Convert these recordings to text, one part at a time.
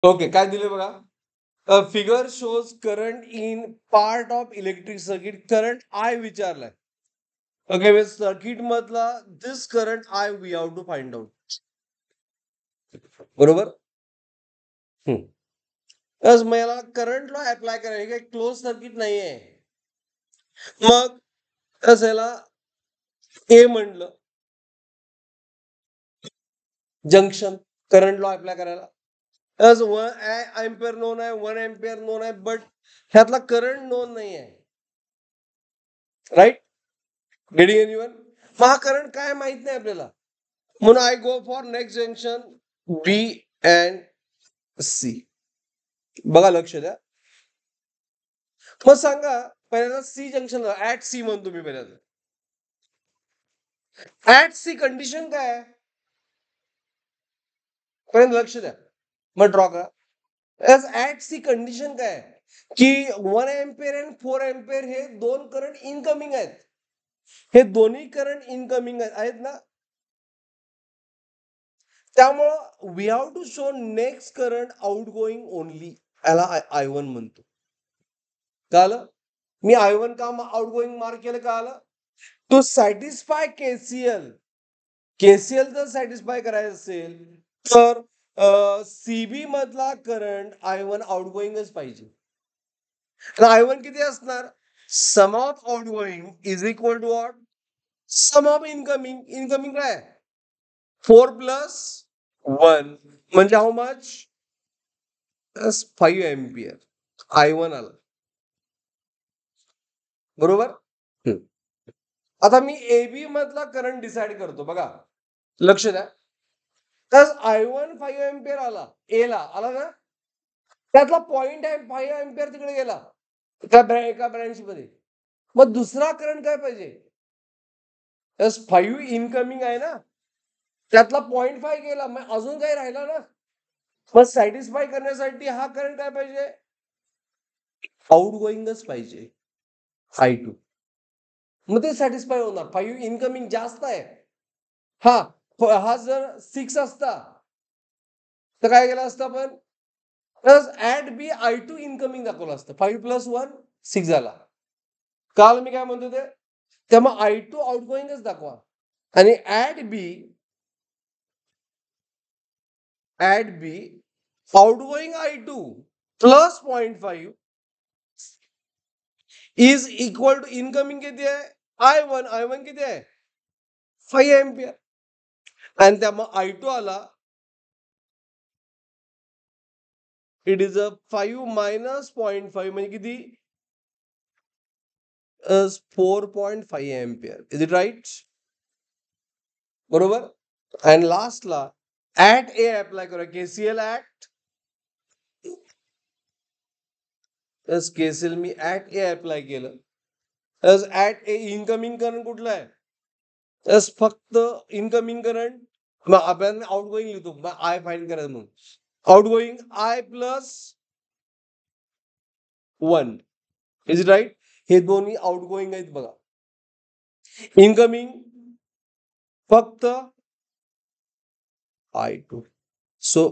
Okay, काय दिले बघा. Figure shows current in part of electric circuit. Current I विचारलाय. ओके, सर्किट मधला this current I we have to find out. बरोबर. तर मला करंट लॉ अप्लाय करायला काही क्लोज सर्किट नाहीये. मग असायला ए म्हणलं जंक्शन करंट लॉ अप्लाय करायला. एम्पियर नोन आहे, 1 एम्पियर नोन आहे, बट ह्यातला करंट नोन नाही आहे. राईट. Getting anyone. मग हा करंट काय माहित नाही आपल्याला, म्हणून I go for next junction B and C. बघा, लक्ष द्या. मग सांगा, पहिल्यांदा सी जंक्शन ऍट सी म्हणतो मी पहिल्यांदा. ऍट सी कंडिशन काय आहे पहिल्यांदा लक्ष द्या. मग ड्रॉ करा. ऍट सी कंडिशन काय आहे की 1 एम्पियर आणि 4 एम्पियर हे दोन करंट इनकमिंग आहेत. हे दोन्ही करंट इनकमिंग आहेत ना. त्यामुळं we have to show next current outgoing only. याला I1 म्हणतो. कळलं. मी I1 का आउट गोईंग मार्क केलं, कळलं. To satisfy KCL. केसीएल जर सॅटिस्फाय करायचं असेल तर सीबी मधला करंट I1 आउट गोईंगच पाहिजे. I1 किती असणार. Sum of outgoing is equal to what, sum of incoming. Incoming काय 4 प्लस 1 म्हणजे हाऊ मच 5 एम्पियर. I1 आला. बरोबर. आता मी एबी मधला करंट डिसाइड करतो. बघा, लक्ष द्या. तर I1 5 एम्पियर आला, एला आला ना. त्यातला पॉइंट आहे 5 एम्पियर तिकडे गेला एका ब्रँच मध्ये. मग दुसरा करंट काय पाहिजे. 5 इनकमिंग आहे ना, त्यातला 0.5 गेला, मग अजून काही राहिला ना. मग सॅटिस्फाय करण्यासाठी हा करंट काय पाहिजे, आउट गोईंगच पाहिजे I2. मग ते सॅटिस्फाय होणार. 5 इनकमिंग जास्त आहे. हा जर 6 असता तर काय केलं असतं आपण, plus at B I2 incoming दाखवलं असतं. 5 प्लस 1 6 झाला. काल मी काय म्हणतो ते, त्यामुळे I2 आउट गोईंगच दाखवा. आणि at B outgoing I2 plus 0.5 is equal to incoming किती आहे I1 किती आहे 5 एम्पियर. आणि त्यामुळे I2 आला, इट इज अ 5 मायनस 0.5 म्हणजे किती 4.5 एम्पियर. Is it right. बरोबर. आणि लास्टला ऍट ए अप्लाय करूया. KCL at KCL me at A apply केलं. ऍट ए इनकमिंग करंट कुठलं आहे, फक्त इनकमिंग करंट. मग आपण आउट गोईंग लिहितो, मग आय फाइंड करायचं म्हणून. Outgoing I plus 1. Is it right. हे दोन्ही आउट गोईंग आहेत बघा. इनकमिंग फक्त I2. सो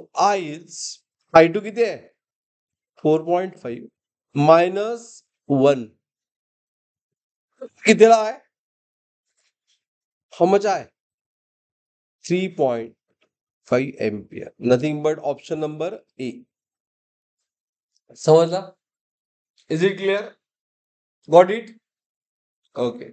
I2 किती आहे 4.5 मायनस 1 कितीला आहे, हाऊ मच आहे 3.5 ampere. Nothing but option number A. समजला. Is it clear. Got it. Okay.